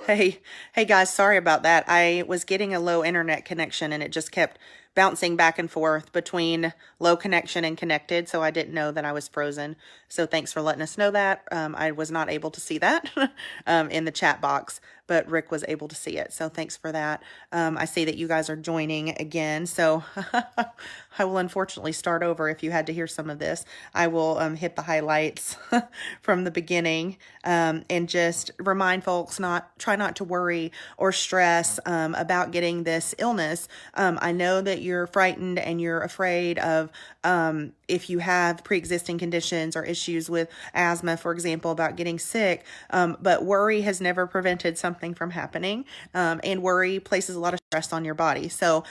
Hey guys, sorry about that. I was getting a low internet connection and it just kept bouncing back and forth between low connection and connected, so I didn't know that I was frozen. So thanks for letting us know that. I was not able to see that in the chat box, but Rick was able to see it. So thanks for that. I see that you guys are joining again, so I will unfortunately start over if you had to hear some of this. I will hit the highlights from the beginning and just remind folks try not to worry or stress about getting this illness. I know that you're frightened and you're afraid of if you have pre-existing conditions or issues with asthma, for example, about getting sick. But worry has never prevented something from happening. And worry places a lot of stress on your body. So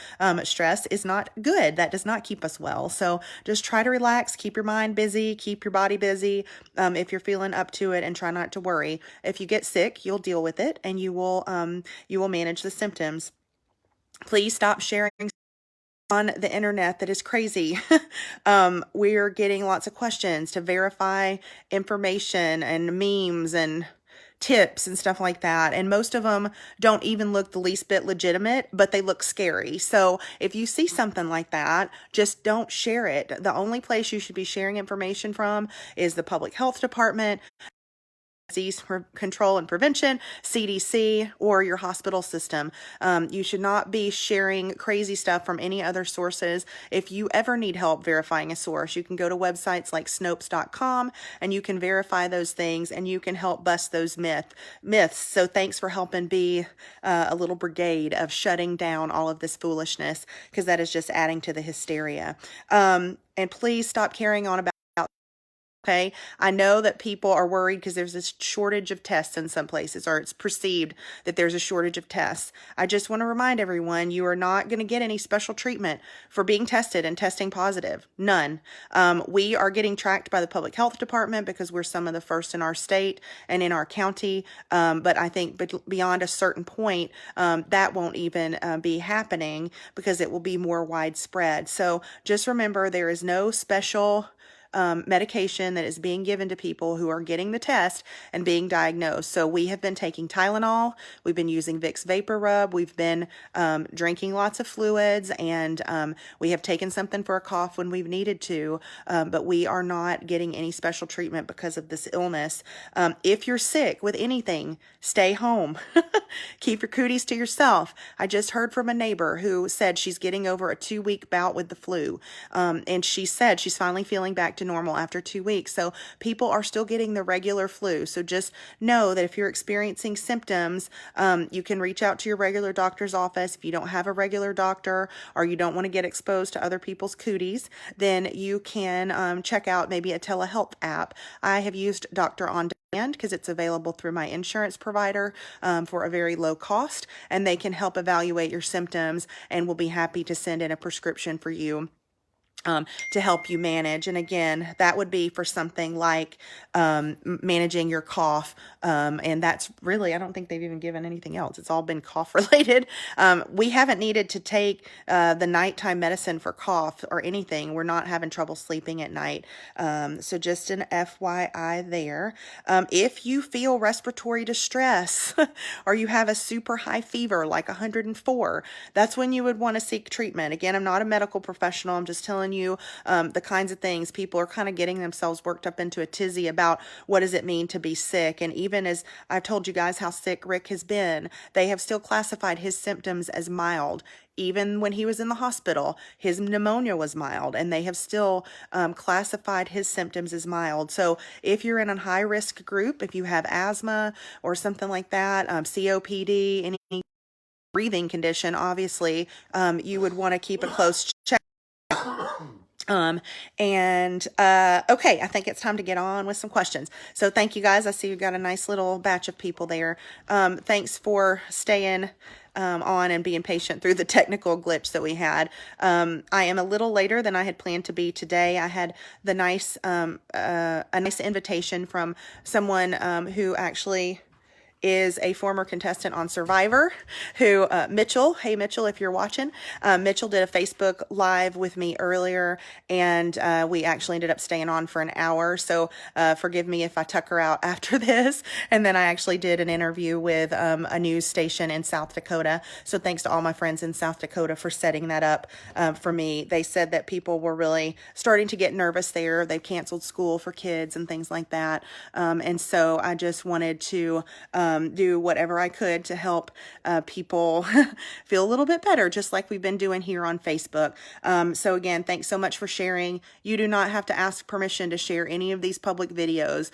stress is not good. That does not keep us well. So just try to relax, keep your mind busy, keep your body busy if you're feeling up to it, and try not to worry. If you get sick, you'll deal with it and you will manage the symptoms. Please stop sharing on the internet that is crazy. We're getting lots of questions to verify information and memes and tips and stuff like that. And most of them don't even look the least bit legitimate, but they look scary. So if you see something like that, just don't share it. The only place you should be sharing information from is the public health department, disease control and prevention, CDC, or your hospital system. You should not be sharing crazy stuff from any other sources. If you ever need help verifying a source, you can go to websites like Snopes.com and you can verify those things and you can help bust those myths. So thanks for helping be a little brigade of shutting down all of this foolishness, because that is just adding to the hysteria. And please stop carrying on about. Okay, I know that people are worried because there's this shortage of tests in some places, or it's perceived that there's a shortage of tests. I just want to remind everyone, you are not going to get any special treatment for being tested and testing positive. None. We are getting tracked by the public health department because we're some of the first in our state and in our county. But I think beyond a certain point, that won't even be happening because it will be more widespread. So just remember, there is no special medication that is being given to people who are getting the test and being diagnosed. So we have been taking Tylenol, we've been using Vicks Vapor Rub, we've been drinking lots of fluids, and we have taken something for a cough when we've needed to, but we are not getting any special treatment because of this illness. If you're sick with anything, stay home. Keep your cooties to yourself. I just heard from a neighbor who said she's getting over a 2-week bout with the flu, and she said she's finally feeling back to normal after 2 weeks. So people are still getting the regular flu. So just know that if you're experiencing symptoms, you can reach out to your regular doctor's office. If you don't have a regular doctor or you don't want to get exposed to other people's cooties, then you can check out maybe a telehealth app. I have used Dr. On Demand because it's available through my insurance provider for a very low cost, and they can help evaluate your symptoms and will be happy to send in a prescription for you to help you manage. And again, that would be for something like managing your cough. And that's really, I don't think they've even given anything else. It's all been cough related. We haven't needed to take the nighttime medicine for cough or anything. We're not having trouble sleeping at night. So just an FYI there. If you feel respiratory distress or you have a super high fever, like 104, that's when you would want to seek treatment. Again, I'm not a medical professional. I'm just telling you the kinds of things people are kind of getting themselves worked up into a tizzy about. What does it mean to be sick? And even as I've told you guys how sick Rick has been, they have still classified his symptoms as mild. Even when he was in the hospital, his pneumonia was mild, and they have still classified his symptoms as mild. So if you're in a high risk group, if you have asthma or something like that, COPD, any breathing condition, obviously, you would want to keep a close check. Okay, I think it's time to get on with some questions. So thank you guys. I see you've got a nice little batch of people there. Thanks for staying on and being patient through the technical glitch that we had. I am a little later than I had planned to be today. I had the nice, a nice invitation from someone who actually is a former contestant on Survivor who, Mitchell, hey Mitchell, if you're watching, Mitchell did a Facebook Live with me earlier, and we actually ended up staying on for an hour. So forgive me if I tuck her out after this. And then I actually did an interview with a news station in South Dakota. So thanks to all my friends in South Dakota for setting that up for me. They said that people were really starting to get nervous there. They've canceled school for kids and things like that. And so I just wanted to do whatever I could to help people feel a little bit better, just like we've been doing here on Facebook. So again, thanks so much for sharing. You do not have to ask permission to share any of these public videos.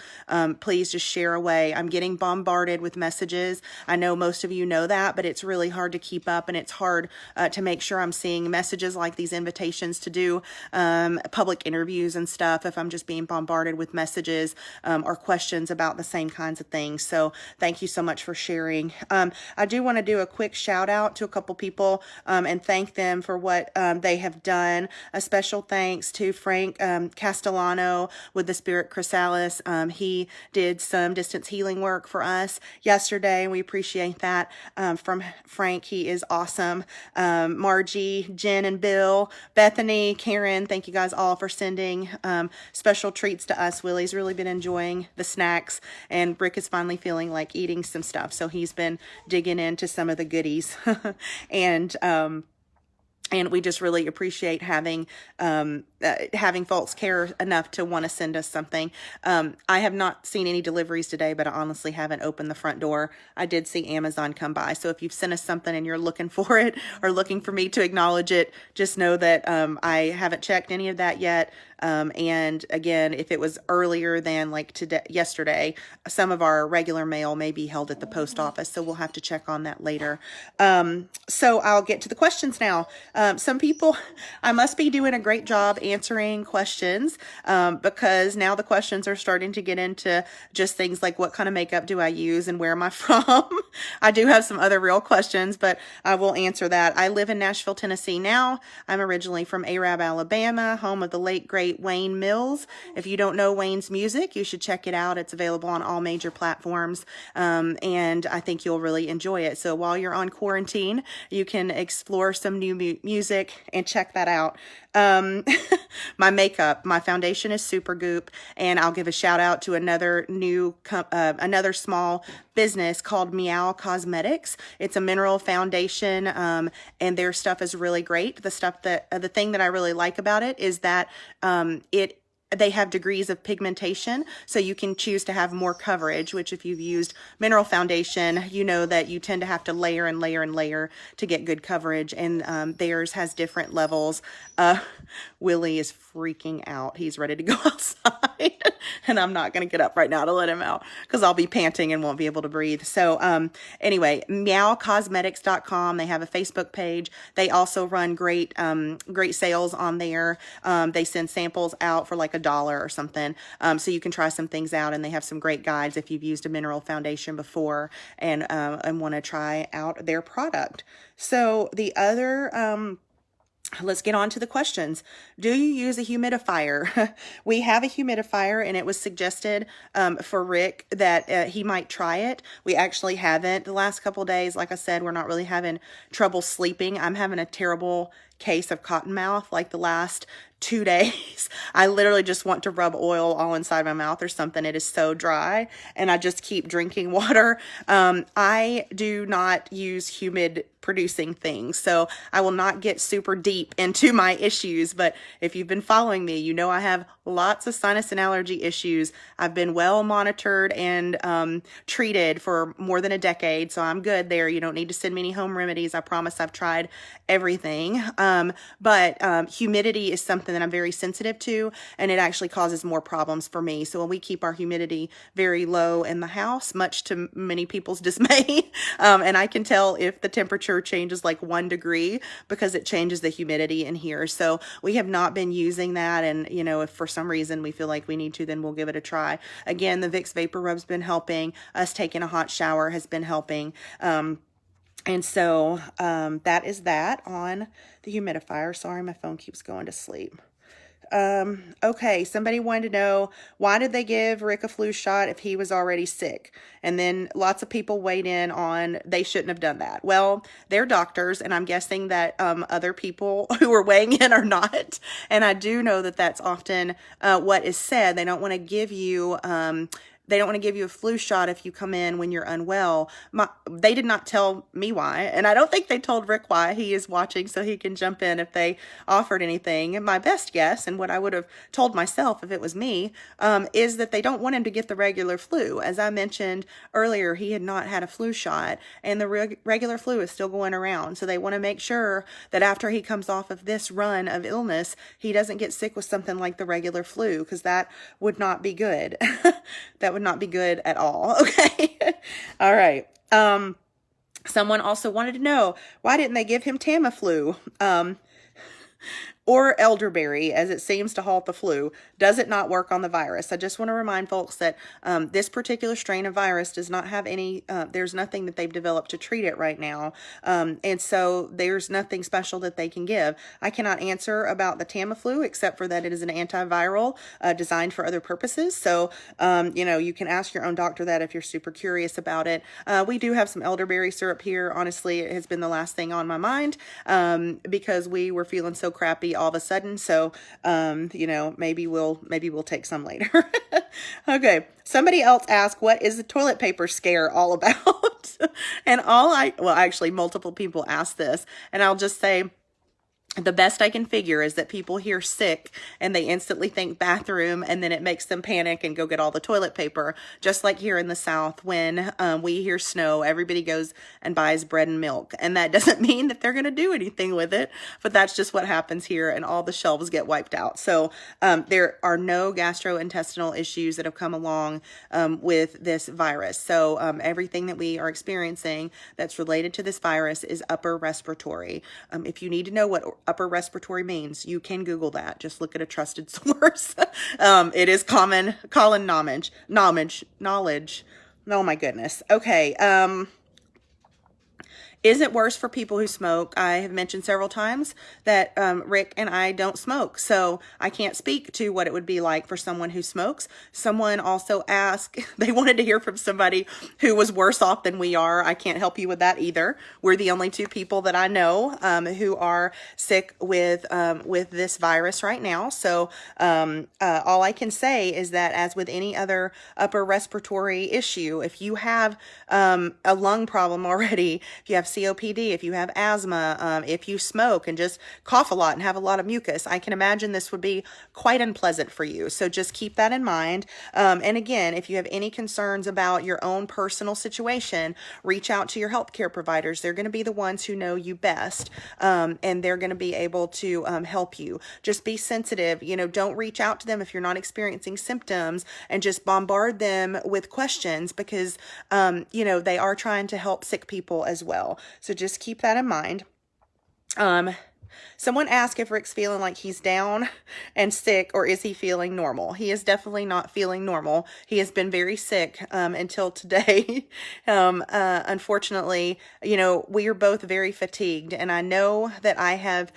Please just share away. I'm getting bombarded with messages. I know most of you know that, but it's really hard to keep up, and it's hard to make sure I'm seeing messages like these invitations to do public interviews and stuff if I'm just being bombarded with messages or questions about the same kinds of things. So thank you so much for sharing. I do want to do a quick shout out to a couple people and thank them for what they have done. A special thanks to Frank Castellano with the Spirit Chrysalis. He did some distance healing work for us yesterday, and we appreciate that from Frank. He is awesome. Margie, Jen, and Bill, Bethany, Karen, thank you guys all for sending special treats to us. Willie's really been enjoying the snacks, and Rick is finally feeling like eating some stuff, so he's been digging into some of the goodies. And we just really appreciate having folks care enough to want to send us something. I have not seen any deliveries today, but I honestly haven't opened the front door. I did see Amazon come by. So if you've sent us something and you're looking for it or looking for me to acknowledge it, just know that I haven't checked any of that yet. And again, if it was earlier than like today, yesterday, some of our regular mail may be held at the post office. So we'll have to check on that later. So I'll get to the questions now. Some people, I must be doing a great job answering questions because now the questions are starting to get into just things like what kind of makeup do I use and where am I from? I do have some other real questions, but I will answer that. I live in Nashville, Tennessee now. I'm originally from Arab, Alabama, home of the late great Wayne Mills. If you don't know Wayne's music, you should check it out. It's available on all major platforms, and I think you'll really enjoy it. So while you're on quarantine, you can explore some new music and check that out. My makeup, my foundation is Super Goop, and I'll give a shout out to another another small business called Meow Cosmetics. It's a mineral foundation, and their stuff is really great. The thing that I really like about it is that they have degrees of pigmentation, so you can choose to have more coverage, which if you've used mineral foundation, you know that you tend to have to layer and layer and layer to get good coverage, and theirs has different levels. Willie is freaking out. He's ready to go outside, and I'm not going to get up right now to let him out because I'll be panting and won't be able to breathe. So anyway, meowcosmetics.com. They have a Facebook page. They also run great sales on there. They send samples out for like $1 or something. So you can try some things out, and they have some great guides if you've used a mineral foundation before and want to try out their product. So the other, let's get on to the questions. Do you use a humidifier? We have a humidifier, and it was suggested for Rick that he might try it. We actually haven't the last couple of days. Like I said, we're not really having trouble sleeping. I'm having a terrible case of cotton mouth like the last 2 days. I literally just want to rub oil all inside my mouth or something. It is so dry, and I just keep drinking water. I do not use humid producing things, so I will not get super deep into my issues, but if you've been following me, you know I have lots of sinus and allergy issues. I've been well monitored and treated for more than a decade, so I'm good there. You don't need to send me any home remedies. I promise I've tried everything. But humidity is something that I'm very sensitive to, and it actually causes more problems for me. So when we keep our humidity very low in the house, much to many people's dismay, and I can tell if the temperature changes like 1 degree because it changes the humidity in here. So we have not been using that, and you know, if for some reason we feel like we need to, then we'll give it a try. Again, the Vicks Vapor Rub's been helping. Us taking a hot shower has been helping. And so that is that on the humidifier. Sorry, my phone keeps going to sleep. Okay, somebody wanted to know, why did they give Rick a flu shot if he was already sick? And then lots of people weighed in on they shouldn't have done that. Well, they're doctors, and I'm guessing that other people who are weighing in are not. And I do know that that's often what is said. They don't want to give you a flu shot if you come in when you're unwell. They did not tell me why, and I don't think they told Rick why. He is watching, so he can jump in if they offered anything. And my best guess, and what I would have told myself if it was me, is that they don't want him to get the regular flu. As I mentioned earlier, he had not had a flu shot, and the regular flu is still going around. So they want to make sure that after he comes off of this run of illness, he doesn't get sick with something like the regular flu, because that would not be good. That would not be good at all. Okay. All right. Someone also wanted to know, why didn't they give him Tamiflu? Or elderberry, as it seems to halt the flu. Does it not work on the virus? I just want to remind folks that this particular strain of virus does not have any, there's nothing that they've developed to treat it right now. And so there's nothing special that they can give. I cannot answer about the Tamiflu, except for that it is an antiviral designed for other purposes. So, you can ask your own doctor that if you're super curious about it. We do have some elderberry syrup here. Honestly, it has been the last thing on my mind because we were feeling so crappy all of a sudden. So, maybe we'll take some later. Okay. Somebody else asked, what is the toilet paper scare all about? And actually multiple people asked this, and I'll just say, the best I can figure is that people hear sick and they instantly think bathroom, and then it makes them panic and go get all the toilet paper. Just like here in the South, when we hear snow, everybody goes and buys bread and milk. And that doesn't mean that they're going to do anything with it, but that's just what happens here, and all the shelves get wiped out. So there are no gastrointestinal issues that have come along with this virus. So everything that we are experiencing that's related to this virus is upper respiratory. If you need to know what upper respiratory means, you can Google that. Just look at a trusted source. It is common knowledge. Oh my goodness. Okay. Is it worse for people who smoke? I have mentioned several times that Rick and I don't smoke, so I can't speak to what it would be like for someone who smokes. Someone also asked, they wanted to hear from somebody who was worse off than we are. I can't help you with that either. We're the only two people that I know who are sick with this virus right now. So all I can say is that, as with any other upper respiratory issue, if you have a lung problem already, if you have COPD, if you have asthma, if you smoke and just cough a lot and have a lot of mucus, I can imagine this would be quite unpleasant for you. So just keep that in mind. And again, if you have any concerns about your own personal situation, reach out to your healthcare providers. They're going to be the ones who know you best, and they're going to be able to help you. Just be sensitive. Don't reach out to them if you're not experiencing symptoms and just bombard them with questions, because they are trying to help sick people as well. So just keep that in mind. Someone asked if Rick's feeling like he's down and sick, or is he feeling normal? He is definitely not feeling normal. He has been very sick until today. Unfortunately, we are both very fatigued, and I know that I have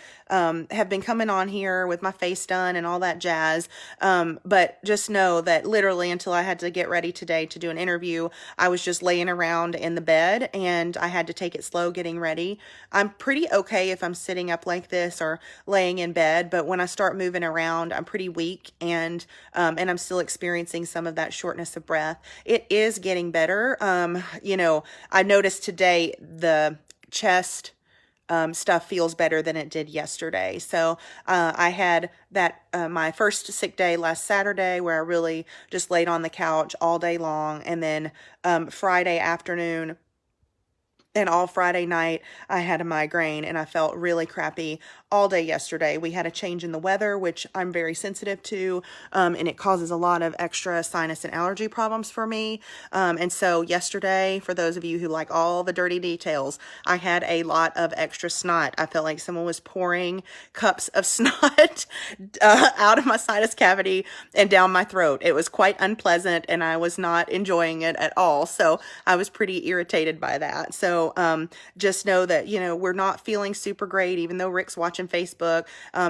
been coming on here with my face done and all that jazz. But just know that literally until I had to get ready today to do an interview, I was just laying around in the bed, and I had to take it slow getting ready. I'm pretty okay if I'm sitting up like this or laying in bed, but when I start moving around, I'm pretty weak, and I'm still experiencing some of that shortness of breath. It is getting better. I noticed today the chest stuff feels better than it did yesterday. So I had that my first sick day last Saturday, where I really just laid on the couch all day long, and then Friday afternoon and all Friday night, I had a migraine, and I felt really crappy all day yesterday. We had a change in the weather, which I'm very sensitive to, and it causes a lot of extra sinus and allergy problems for me. And so yesterday, for those of you who like all the dirty details, I had a lot of extra snot. I felt like someone was pouring cups of snot out of my sinus cavity and down my throat. It was quite unpleasant, and I was not enjoying it at all. So I was pretty irritated by that. So just know that, we're not feeling super great, even though Rick's watching watching Facebook.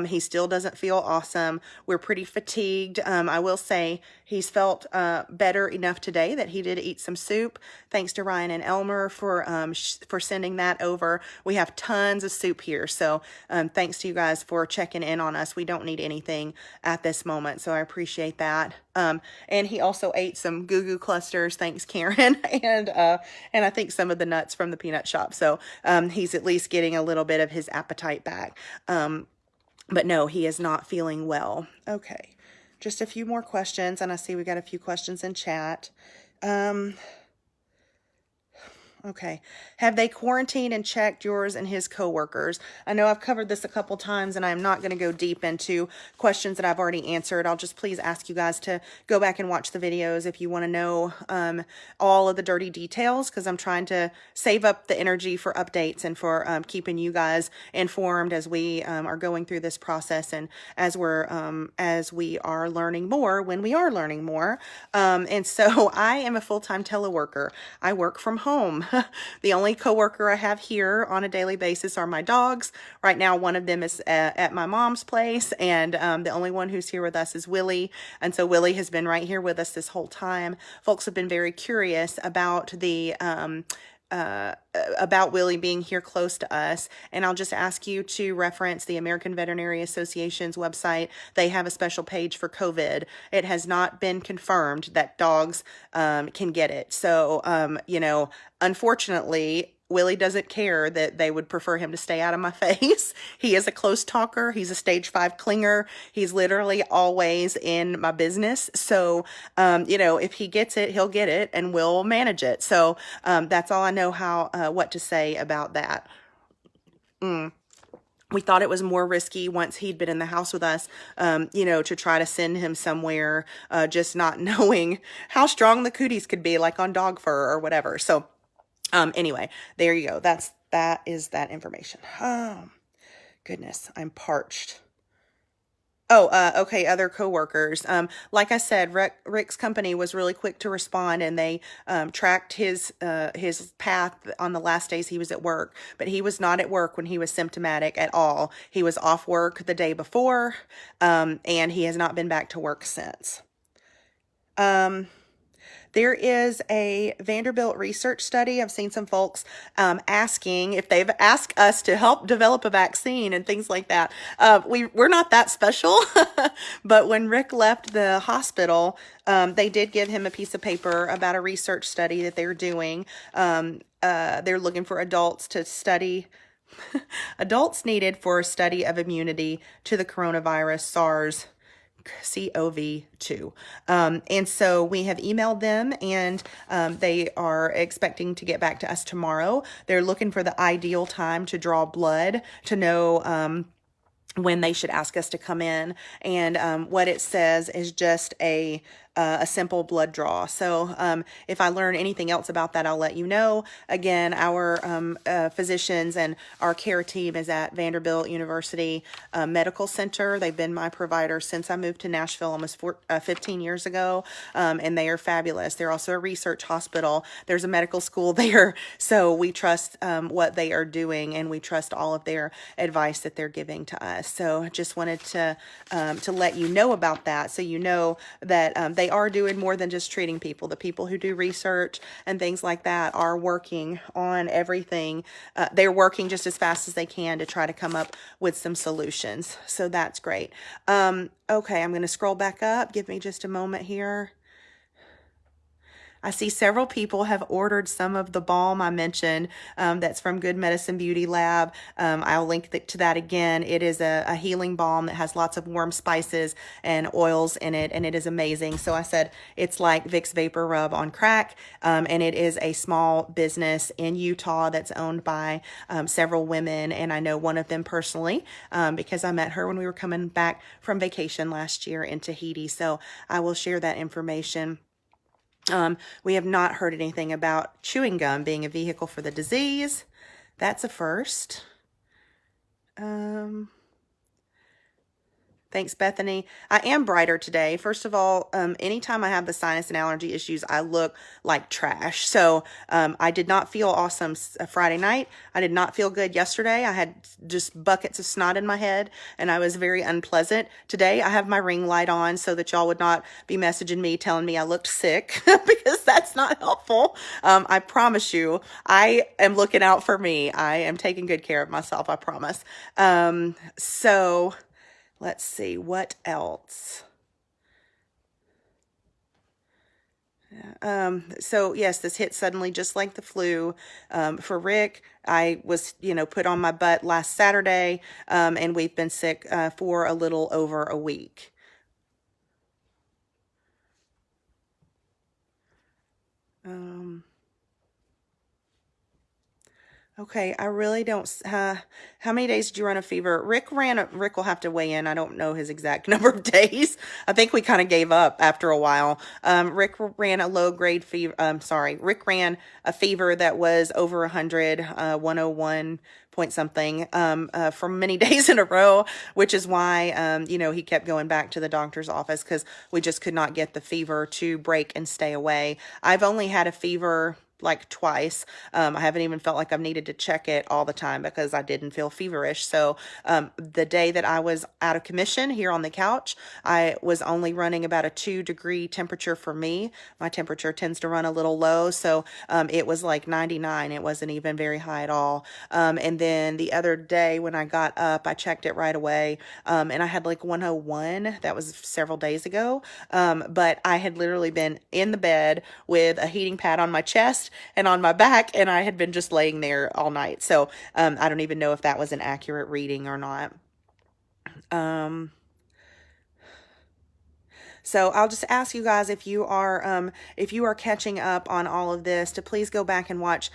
He still doesn't feel awesome. We're pretty fatigued. I will say he's felt better enough today that he did eat some soup. Thanks to Ryan and Elmer for sending that over. We have tons of soup here, so thanks to you guys for checking in on us. We don't need anything at this moment, so I appreciate that. And he also ate some Goo Goo clusters. Thanks, Karen, and I think some of the nuts from the peanut shop. So he's at least getting a little bit of his appetite back. But no, he is not feeling well. Okay, just a few more questions, and I see we got a few questions in chat. Okay. Have they quarantined and checked yours and his coworkers? I know I've covered this a couple times, and I'm not going to go deep into questions that I've already answered. I'll just please ask you guys to go back and watch the videos if you want to know all of the dirty details, because I'm trying to save up the energy for updates and for keeping you guys informed as we are going through this process, and as we are learning more when we are learning more. And so I am a full-time teleworker. I work from home. The only coworker I have here on a daily basis are my dogs. Right now, one of them is at my mom's place, and the only one who's here with us is Willie. And so Willie has been right here with us this whole time. Folks have been very curious about about Willie being here close to us, and I'll just ask you to reference the American Veterinary Association's website. They have a special page for COVID. It has not been confirmed that dogs can get it. So, unfortunately, Willie doesn't care that they would prefer him to stay out of my face. He is a close talker. He's a stage 5 clinger. He's literally always in my business. So, if he gets it, he'll get it, and we'll manage it. So that's all I know what to say about that. We thought it was more risky once he'd been in the house with us, to try to send him somewhere, just not knowing how strong the cooties could be, like on dog fur or whatever. So, anyway, there you go. That is that information. Oh, goodness, I'm parched. Oh, okay, other coworkers. Like I said, Rick's company was really quick to respond, and they tracked his path on the last days he was at work. But he was not at work when he was symptomatic at all. He was off work the day before, and he has not been back to work since. There is a Vanderbilt research study. I've seen some folks asking if they've asked us to help develop a vaccine and things like that. We're not that special, but when Rick left the hospital, they did give him a piece of paper about a research study that they're doing. They're looking for adults to study adults needed for a study of immunity to the coronavirus SARS-CoV-2. And so we have emailed them, and they are expecting to get back to us tomorrow. They're looking for the ideal time to draw blood to know when they should ask us to come in. And what it says is just a simple blood draw. So if I learn anything else about that, I'll let you know. Again, our physicians and our care team is at Vanderbilt University Medical Center. They've been my provider since I moved to Nashville almost 15 years ago, and they are fabulous. They're also a research hospital. There's a medical school there, so we trust what they are doing, and we trust all of their advice that they're giving to us. So just wanted to let you know about that, so you know that they are doing more than just treating people. The people who do research and things like that are working on everything. They're working just as fast as they can to try to come up with some solutions. So that's great. Okay, I'm going to scroll back up. Give me just a moment here. I see several people have ordered some of the balm I mentioned. That's from Good Medicine Beauty Lab. I'll link to that again. It is a healing balm that has lots of warm spices and oils in it, and it is amazing. So I said it's like Vicks Vapor Rub on crack, and it is a small business in Utah that's owned by several women, and I know one of them personally because I met her when we were coming back from vacation last year in Tahiti. So I will share that information. We have not heard anything about chewing gum being a vehicle for the disease. That's a first. Thanks, Bethany. I am brighter today. First of all, anytime I have the sinus and allergy issues, I look like trash. So I did not feel awesome Friday night. I did not feel good yesterday. I had just buckets of snot in my head, and I was very unpleasant. Today, I have my ring light on so that y'all would not be messaging me telling me I looked sick because that's not helpful. I promise you, I am looking out for me. I am taking good care of myself, I promise. So... Let's see, what else? So yes, this hit suddenly just like the flu. For Rick, I was, put on my butt last Saturday, and we've been sick for a little over a week. Okay, I really don't. How many days did you run a fever? Rick will have to weigh in. I don't know his exact number of days. I think we kind of gave up after a while. Rick ran a low grade fever. Sorry, Rick ran a fever that was over 100, 101 point something, for many days in a row, which is why, he kept going back to the doctor's office because we just could not get the fever to break and stay away. I've only had a fever like twice. I haven't even felt like I've needed to check it all the time because I didn't feel feverish. So the day that I was out of commission here on the couch, I was only running about a 2-degree temperature for me. My temperature tends to run a little low. So it was like 99. It wasn't even very high at all. And then the other day when I got up, I checked it right away. And I had like 101. That was several days ago. But I had literally been in the bed with a heating pad on my chest and on my back, and I had been just laying there all night. So I don't even know if that was an accurate reading or not. So I'll just ask you guys if you are catching up on all of this to please go back and watch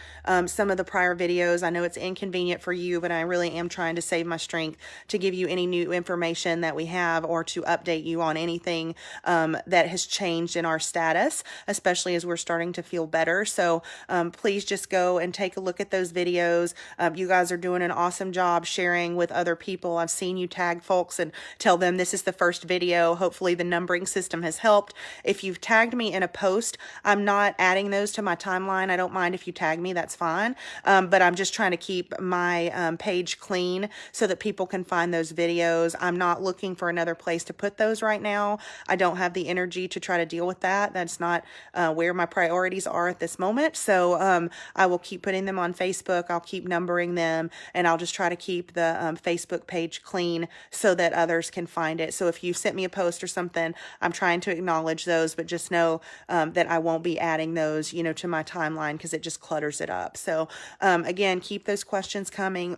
some of the prior videos. I know it's inconvenient for you, but I really am trying to save my strength to give you any new information that we have or to update you on anything that has changed in our status, especially as we're starting to feel better. So please just go and take a look at those videos. You guys are doing an awesome job sharing with other people. I've seen you tag folks and tell them this is the first video. Hopefully the numbering system has helped. If you've tagged me in a post, I'm not adding those to my timeline. I don't mind if you tag me, that's fine. But I'm just trying to keep my page clean so that people can find those videos. I'm not looking for another place to put those right now. I don't have the energy to try to deal with that. That's not where my priorities are at this moment. So I will keep putting them on Facebook. I'll keep numbering them, and I'll just try to keep the Facebook page clean so that others can find it. So if you sent me a post or something, I'm trying to acknowledge those, but just know that I won't be adding those, to my timeline because it just clutters it up. So again, keep those questions coming.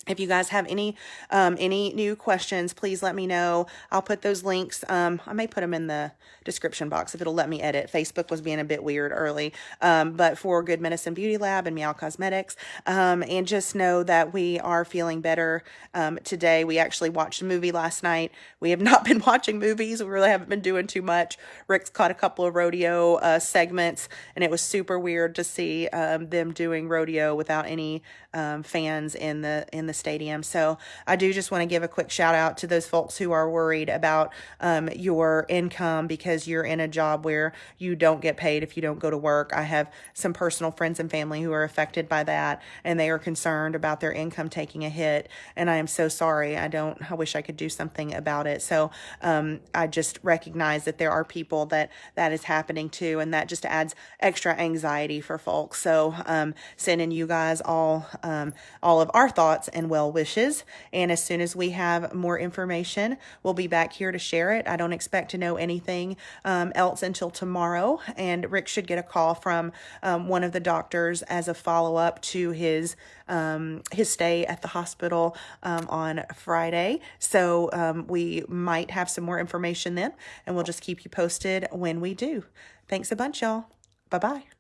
If you guys have any new questions, please let me know. I'll put those links. I may put them in the description box if it'll let me edit. Facebook was being a bit weird early, but for Good Medicine Beauty Lab and Meow Cosmetics. And just know that we are feeling better today. We actually watched a movie last night. We have not been watching movies. We really haven't been doing too much. Rick's caught a couple of rodeo segments, and it was super weird to see them doing rodeo without any fans in the stadium. So I do just want to give a quick shout out to those folks who are worried about your income because you're in a job where you don't get paid if you don't go to work. I have some personal friends and family who are affected by that, and they are concerned about their income taking a hit. And I am so sorry. I wish I could do something about it. So I just recognize that there are people that is happening to, and that just adds extra anxiety for folks. So sending you guys all of our thoughts and well wishes. And as soon as we have more information, we'll be back here to share it. I don't expect to know anything else until tomorrow. And Rick should get a call from one of the doctors as a follow-up to his stay at the hospital on Friday. So we might have some more information then, and we'll just keep you posted when we do. Thanks a bunch, y'all. Bye-bye.